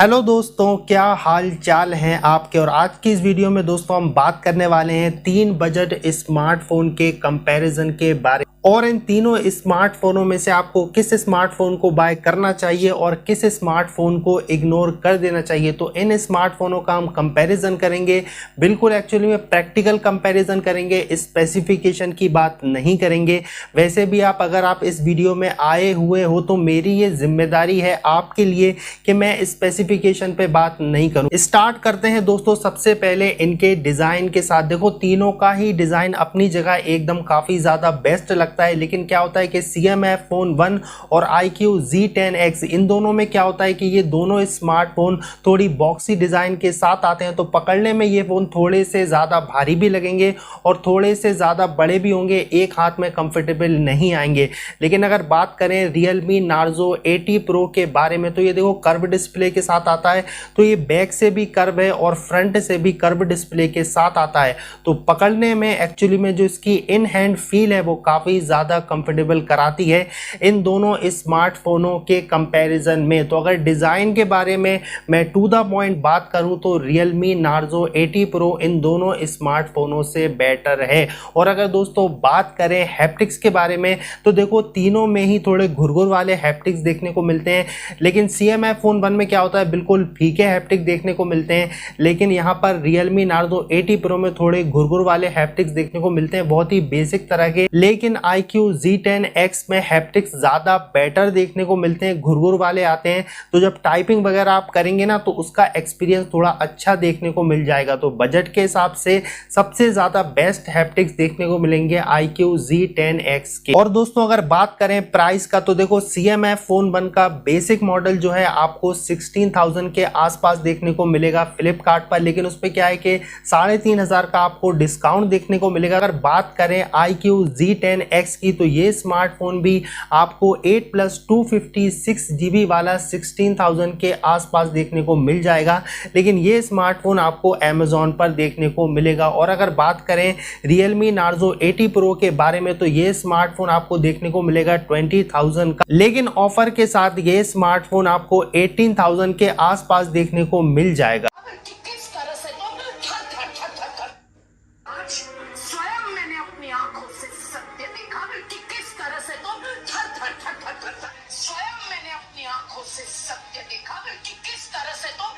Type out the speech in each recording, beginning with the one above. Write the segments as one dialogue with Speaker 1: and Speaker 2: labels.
Speaker 1: Hello दोस्तों, क्या हाल चाल हैं आपके। और आज की इस वीडियो में दोस्तों हम बात करने वाले हैं 3 बजट स्मार्टफोन के कंपैरिजन के बारे में। और इन तीनों स्मार्टफोनों में से आपको किस स्मार्टफोन को बाय करना चाहिए और किस स्मार्टफोन को इग्नोर कर देना चाहिए। तो इन स्मार्टफोनों का हम कंपैरिजन करेंगे, बिल्कुल एक्चुअली में प्रैक्टिकल कंपैरिजन करेंगे, स्पेसिफिकेशन की बात नहीं करेंगे। वैसे भी अगर आप इस वीडियो में आए हुए हो तो मेरी ये जिम्मेदारी है आपके लिए कि मैं स्पेसिफिकेशन पे बात नहीं करूं। स्टार्ट करते हैं दोस्तों सबसे पहले इनके डिजाइन के साथ। देखो तीनों का ही डिजाइन अपनी जगह एकदम काफी ज्यादा बेस्ट लगता है, लेकिन क्या होता है कि CMF फोन 1 और iQOO Z10X इन दोनों में क्या होता है कि ये दोनों स्मार्टफोन थोड़ी बॉक्सी डिजाइन के साथ आते हैं, तो पकड़ने में ये फोन थोड़े से ज्यादा भारी भी लगेंगे और थोड़े से ज्यादा बड़े भी होंगे, एक हाथ में कंफर्टेबल नहीं आएंगे। लेकिन अगर बात करें Realme Narzo 80 Pro के बारे में तो ये देखो कर्व डिस्प्ले के साथ आता है, तो ये बैक से भी कर्व है और फ्रंट से भी कर्व डिस्प्ले के साथ आता है। तो पकड़ने में एक्चुअली में जो इसकी इन हैंड फील है वो काफी ज्यादा कंफर्टेबल कराती है इन दोनों स्मार्टफोनों के कंपैरिजन में। तो अगर डिजाइन के बारे में मैं टू द पॉइंट बात करूं तो Realme Narzo 80 Pro इन दोनों स्मार्टफोनों से बेटर है। और अगर दोस्तों बात करें हैप्टिक्स के बारे में तो देखो तीनों में ही थोड़े घुरघुर वाले हैप्टिक्स देखने को मिलते हैं, लेकिन CMF फोन 1 में क्या होता है बिल्कुल फीके हैप्टिक देखने को मिलते हैं। लेकिन यहाँ पर Realme Narzo 80 Pro में थोड़े घुरघुर वाले हैप्टिक्स देखने को मिलते हैं, बहुत ही बेसिक तरह के। लेकिन iQOO Z10X में हैप्टिक्स ज्यादा बेटर देखने को मिलते हैं, घुरघुर वाले आते हैं, तो जब टाइपिंग वगैरह आप करेंगे ना तो उसका एक्सपीरियंस थोड़ा अच्छा देखने को मिल जाएगा। तो बजट के हिसाब से सबसे ज्यादा बेस्ट हैप्टिक्स देखने को मिलेंगे iQOO Z10X के। और दोस्तों अगर बात करें प्राइस का तो देखो CMF फोन 1 का बेसिक मॉडल जो है आपको 16,000 के आसपास देखने को मिलेगा फ्लिपकार्ट पर, लेकिन उस पर क्या है कि 3,500 का आपको डिस्काउंट देखने को मिलेगा। अगर बात करें iQOO Z10X की तो ये स्मार्टफोन भी आपको 8+256 GB वाला 16,000 के आसपास देखने को मिल जाएगा, लेकिन ये स्मार्टफोन आपको अमेजोन पर देखने को मिलेगा। और अगर बात करें Realme Narzo 80 Pro के बारे में तो ये स्मार्टफोन आपको देखने को मिलेगा 20,000 का, लेकिन ऑफर के साथ ये स्मार्टफोन आपको 18,000 के आसपास देखने को मिल जाएगा।
Speaker 2: स्वयं मैंने अपनी आंखों से सत्य देखा कि किस तरह से तुम स्वयं मैंने अपनी आंखों से सत्य देखा कि किस तरह से तुम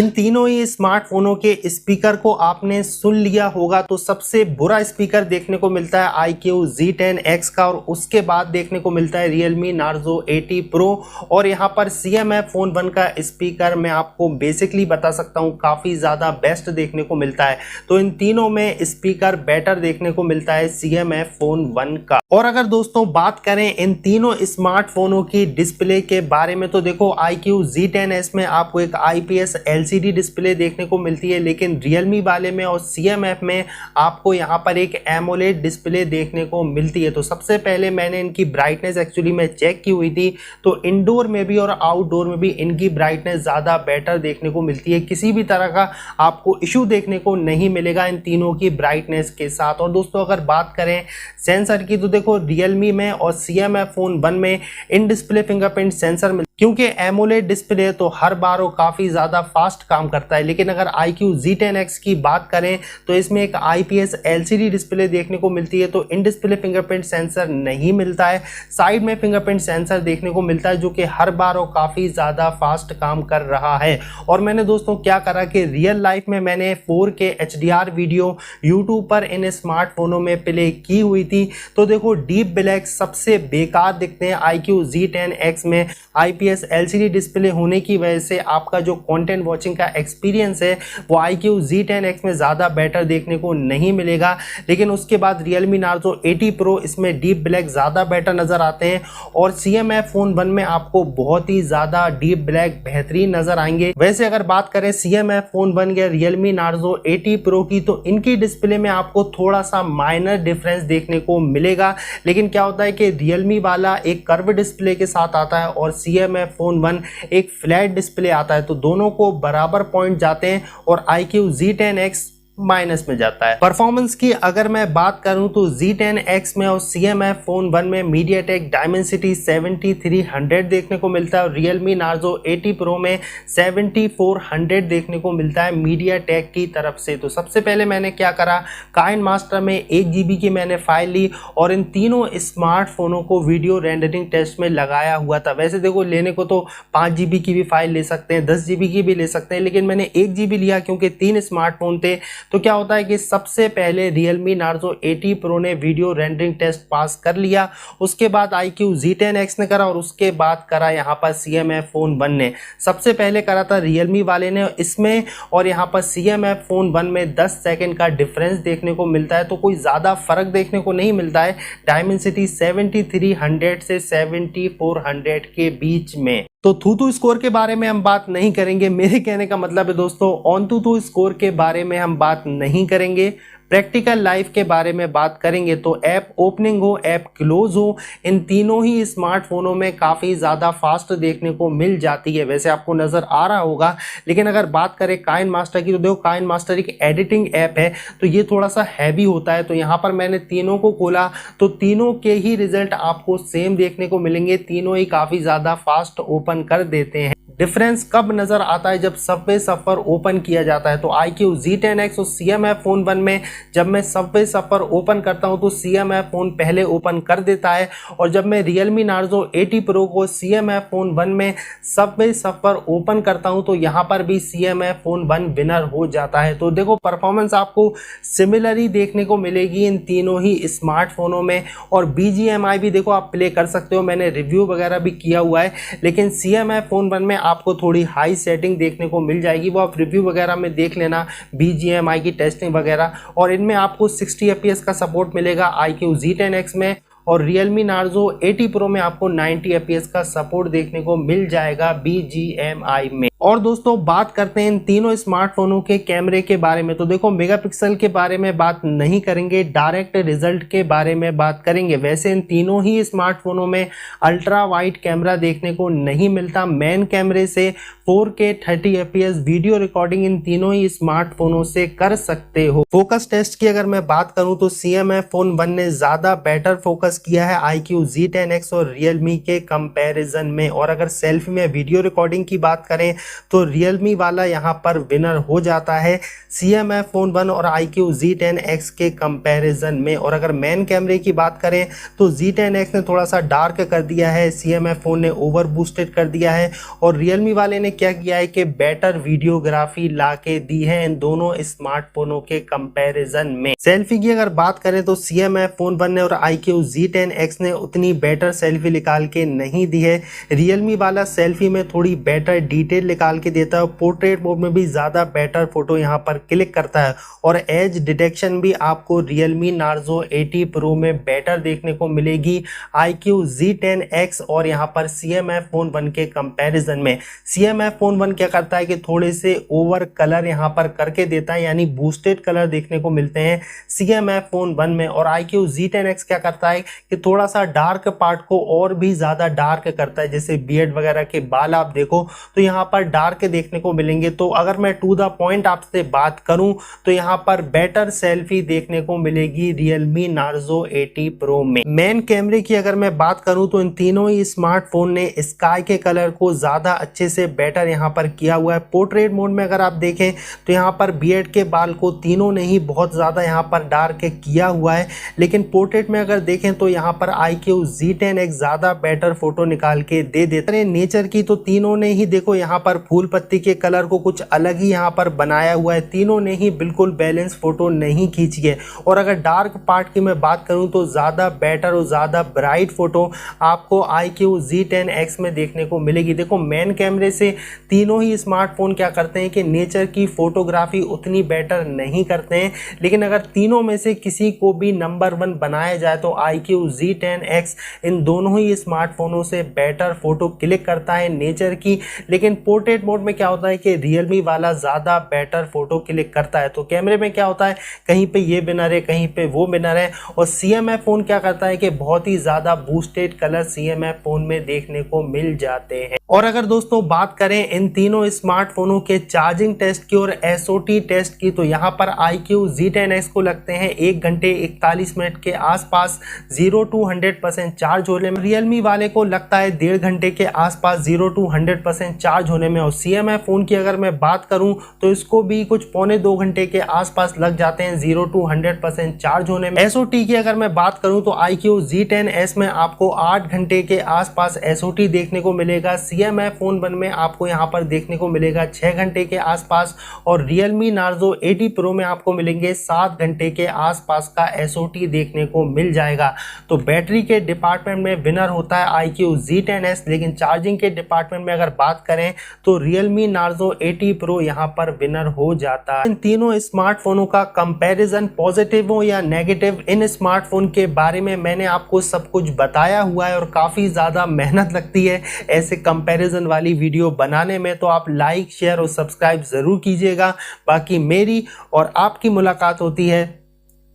Speaker 1: इन तीनों ही स्मार्टफोनों के स्पीकर को आपने सुन लिया होगा, तो सबसे बुरा स्पीकर देखने को मिलता है iQOO Z10X का और उसके बाद देखने को मिलता है Realme Narzo 80 Pro। और यहाँ पर CMF फोन 1 का स्पीकर मैं आपको बेसिकली बता सकता हूँ काफ़ी ज़्यादा बेस्ट देखने को मिलता है। तो इन तीनों में स्पीकर बेटर देखने को मिलता है CMF फोन 1 का। और अगर दोस्तों बात करें इन तीनों स्मार्टफोनों की डिस्प्ले के बारे में तो देखो iQOO Z10S में आपको एक IPS LCD डिस्प्ले देखने को मिलती है, लेकिन Realme वाले में और CMF में आपको यहाँ पर एक AMOLED डिस्प्ले देखने को मिलती है। तो सबसे पहले मैंने इनकी ब्राइटनेस एक्चुअली में चेक की हुई थी, तो इंडोर में भी और आउटडोर में भी इनकी ब्राइटनेस ज़्यादा बेटर देखने को मिलती है, किसी भी तरह का आपको इशू देखने को नहीं मिलेगा इन तीनों की ब्राइटनेस के साथ। और दोस्तों अगर बात करें सेंसर की तो देखो Realme में और CMF फोन 1 में इन डिस्प्ले फिंगरप्रिंट सेंसर मिलता है, क्योंकि AMOLED डिस्प्ले तो हर बार वो काफ़ी ज़्यादा फास्ट काम करता है। लेकिन अगर iQOO Z10X की बात करें तो इसमें एक IPS LCD डिस्प्ले देखने को मिलती है, तो इन डिस्प्ले फिंगरप्रिंट सेंसर नहीं मिलता है, साइड में फिंगरप्रिंट सेंसर देखने को मिलता है जो कि हर बार वो काफ़ी ज़्यादा फास्ट काम कर रहा है। और मैंने दोस्तों क्या करा कि रियल लाइफ में मैंने 4K HDR वीडियो यूट्यूब पर इन स्मार्टफोनों में प्ले की हुई थी, तो देखो डीप ब्लैक सबसे बेकार दिखते हैं iQOO Z10X में। IPS LCD डिस्प्ले होने की वजह से आपका जो कंटेंट वॉचिंग का एक्सपीरियंस है वो iQOO Z10X में ज़्यादा बेटर देखने को नहीं मिलेगा। लेकिन उसके बाद Realme Narzo 80 Pro इसमें डीप ब्लैक ज़्यादा बेटर नज़र आते हैं और CMF फोन 1 में आपको बहुत ही ज़्यादा डीप ब्लैक बेहतरीन नज़र आएंगे। वैसे अगर बात करें CMF फोन 1 या Realme Narzo 80 Pro की तो इनकी डिस्प्ले में आपको थोड़ा सा माइनर डिफरेंस देखने को मिलेगा, लेकिन क्या होता है कि Realme वाला एक कर्व डिस्प्ले के साथ आता है और CMF फोन 1 एक फ्लैट डिस्प्ले आता है, तो दोनों को बराबर पॉइंट जाते हैं और iQOO Z10X माइनस में जाता है। परफॉर्मेंस की अगर मैं बात करूं तो Z10X में और CMF फोन 1 में MediaTek Dimensity 7300 देखने को मिलता है और Realme Narzo 80 Pro में 7400 देखने को मिलता है MediaTek की तरफ से। तो सबसे पहले मैंने क्या करा, KineMaster में 1 GB की मैंने फाइल ली और इन तीनों स्मार्टफोनों को वीडियो रेंडरिंग टेस्ट में लगाया हुआ था। वैसे देखो लेने को तो 5 GB की भी फाइल ले सकते हैं, 10 GB की भी ले सकते हैं, लेकिन मैंने 1 GB लिया क्योंकि 3 स्मार्टफोन थे। तो क्या होता है कि सबसे पहले Realme Narzo 80 Pro ने वीडियो रेंडरिंग टेस्ट पास कर लिया, उसके बाद iQOO Z10X ने करा और उसके बाद करा यहाँ पर CMF फोन 1 ने। सबसे पहले करा था Realme वाले ने इसमें, और यहाँ पर CMF फोन 1 में 10 सेकंड का डिफरेंस देखने को मिलता है, तो कोई ज़्यादा फर्क देखने को नहीं मिलता है Dimensity 7300 से 7400 के बीच में। तो थूथू स्कोर के बारे में हम बात नहीं करेंगे। मेरे कहने का मतलब है दोस्तों, ऑनटूथू स्कोर के बारे में हम बात नहीं करेंगे, प्रैक्टिकल लाइफ के बारे में बात करेंगे। तो ऐप ओपनिंग हो, ऐप क्लोज हो, इन तीनों ही स्मार्टफोनों में काफ़ी ज़्यादा फास्ट देखने को मिल जाती है। वैसे आपको नज़र आ रहा होगा, लेकिन अगर बात करें KineMaster की तो देखो KineMaster एक एडिटिंग ऐप है, तो ये थोड़ा सा हैवी होता है। तो यहाँ पर मैंने तीनों को खोला तो तीनों के ही रिजल्ट आपको सेम देखने को मिलेंगे, तीनों ही काफ़ी ज़्यादा फास्ट ओपन कर देते हैं। डिफरेंस कब नजर आता है, जब सबवे सफर ओपन किया जाता है। तो iQOO Z10X और CMF फोन 1 में जब मैं सबवे सफर ओपन करता हूं तो CMF फोन पहले ओपन कर देता है, और जब मैं Realme Narzo 80 Pro को CMF फोन 1 में सबवे सफर ओपन करता हूं तो यहां पर भी CMF फोन 1 विनर हो जाता है। तो देखो परफॉर्मेंस आपको सिमिलर ही देखने को मिलेगी इन तीनों ही स्मार्टफोनों में, और BGMI भी देखो आप प्ले कर सकते हो, मैंने रिव्यू वगैरह भी किया हुआ है। लेकिन CMF फोन 1 में आपको थोड़ी हाई सेटिंग देखने को मिल जाएगी, वो आप रिव्यू वगैरह में देख लेना, BGMI की टेस्टिंग वगैरह। और इनमें आपको 60 FPS का सपोर्ट मिलेगा iQOO Z10X में, और Realme Narzo 80 Pro में आपको 90 FPS का सपोर्ट देखने को मिल जाएगा BGMI में। और दोस्तों बात करते हैं इन तीनों स्मार्टफोनों के कैमरे के बारे में। तो देखो मेगापिक्सल के बारे में बात नहीं करेंगे, डायरेक्ट रिजल्ट के बारे में बात करेंगे। वैसे इन तीनों ही स्मार्टफोनों में अल्ट्रा वाइड कैमरा देखने को नहीं मिलता। मेन कैमरे से 4K 30 FPS video recording in तीनों ही स्मार्टफोनों से कर सकते हो। फोकस टेस्ट की अगर मैं बात करूं तो CMF फोन 1 ने ज्यादा बेटर फोकस किया है iQOO Z10X और Realme के कंपैरिजन में। और अगर सेल्फी में वीडियो रिकॉर्डिंग की बात करें तो Realme वाला यहां पर विनर हो जाता है CMF फोन 1 और iQOO Z10X के कंपैरिजन में। और अगर मेन कैमरे की बात करें तो Z10X ने थोड़ा सा डार्क कर दिया है, CMF फोन ने ओवर बूस्टेड कर दिया है, और Realme वाले ने क्या किया है कि बेटर वीडियोग्राफी लाके दी है इन दोनों स्मार्टफोनों के कंपैरिजन में। सेल्फी की अगर बात करें तो CMF फोन 1 ने और iQOO Z10X ने उतनी बेटर सेल्फी निकाल के नहीं दी है। Realme वाला सेल्फी में थोड़ी बेटर डिटेल निकाल के देता है, पोर्ट्रेट मोड में भी ज्यादा बेटर फोटो यहाँ पर क्लिक करता है, और एज डिटेक्शन भी आपको Realme Narzo 80 Pro में बेटर देखने को मिलेगी iQOO Z10X और यहाँ पर CMF फोन 1 के कंपैरिजन में। CMF फोन 1 क्या करता है कि थोड़े से ओवर कलर यहाँ पर करके देता है, यानी बूस्टेड कलर देखने को मिलते हैं CMF फोन 1 में, और iQOO Z10X क्या करता है कि थोड़ा सा डार्क पार्ट को और भी ज्यादा डार्क करता है। जैसे बियर्ड वगैरह के बाल आप देखो तो यहाँ पर डार्क देखने को मिलेंगे। तो अगर मैं टू द पॉइंट आपसे बात करूं तो यहाँ पर बेटर सेल्फी देखने को मिलेगी Realme Narzo 80 Pro में। मेन कैमरे की अगर मैं बात करूं तो इन तीनों ही स्मार्टफोन ने स्काई के कलर को ज्यादा अच्छे से बेटर यहाँ पर किया हुआ है। पोर्ट्रेट मोड में अगर आप देखें तो यहाँ पर बियर्ड के बाल को तीनों ने ही बहुत ज्यादा यहाँ पर डार्क किया हुआ है, लेकिन पोर्ट्रेट में अगर देखें तो यहाँ पर iQOO Z10X ज्यादा बेटर फोटो निकाल के दे देता है। नेचर की तो तीनों ने ही देखो यहाँ पर फूल पत्ती के कलर को कुछ अलग ही यहाँ पर बनाया हुआ है, तीनों ने ही बिल्कुल बैलेंस फोटो नहीं खींची है। और अगर डार्क पार्ट की मैं बात करूं तो ज्यादा बेटर और ज्यादा ब्राइट फोटो आपको iQOO Z10X में देखने को मिलेगी। देखो मेन कैमरे से तीनों ही स्मार्टफोन क्या करते हैं कि नेचर की फोटोग्राफी उतनी बेटर नहीं करते हैं, लेकिन अगर तीनों में से किसी को भी नंबर 1 बनाया जाए तो iQOO Z10X इन दोनों ही स्मार्टफोनों से बेटर फोटो क्लिक करता है नेचर की। लेकिन पोर्ट्रेट मोड में क्या होता है कि Realme वाला ज्यादा बेटर फोटो क्लिक करता है। तो कैमरे में क्या होता है, कहीं पे ये विनर है, कहीं पे वो विनर है। और CMF फोन क्या करता है कि बहुत ही ज्यादा बूस्टेड कलर CMF फोन में देखने को मिल जाते हैं। और अगर दोस्तों बात करें इन तीनों स्मार्टफोनों के चार्जिंग टेस्ट की और SOT टेस्ट की, तो यहाँ पर iQOO Z10s को लगते हैं 1 घंटे 41 मिनट के आसपास 0 to 100% चार्ज होने में। Realme वाले को लगता है 1.5 घंटे के आसपास 0 to 100% चार्ज होने में। और CMI फ़ोन की अगर मैं बात करूँ तो इसको भी कुछ पौने 2 घंटे के आसपास लग जाते हैं 0 to 100% चार्ज होने में। SOT की अगर मैं बात करूँ तो iQOO Z10s में आपको 8 घंटे के आसपास SOT देखने को मिलेगा। CMI फोन 1 में आपको यहां पर देखने को मिलेगा 6 घंटे के आसपास, और Realme Narzo 80 Pro में आपको मिलेंगे 7 घंटे के आसपास का SOT देखने को मिल जाएगा। तो बैटरी के डिपार्टमेंट में विनर होता है iQOO Z10s, लेकिन चार्जिंग के डिपार्टमेंट में अगर बात करें तो Realme Narzo 80 Pro यहां पर विनर हो जाता है। इन तीनों स्मार्टफोनों का कंपैरिजन पॉजिटिव हो या नेगेटिव, इन स्मार्टफोन के बारे में मैंने आपको सब कुछ बताया हुआ है, और काफी ज्यादा मेहनत लगती है ऐसे कंपैरिजन वाली वीडियो बनाने में। तो आप लाइक, शेयर और सब्सक्राइब जरूर कीजिएगा। बाकी मेरी और आपकी मुलाकात होती है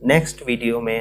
Speaker 1: नेक्स्ट वीडियो में।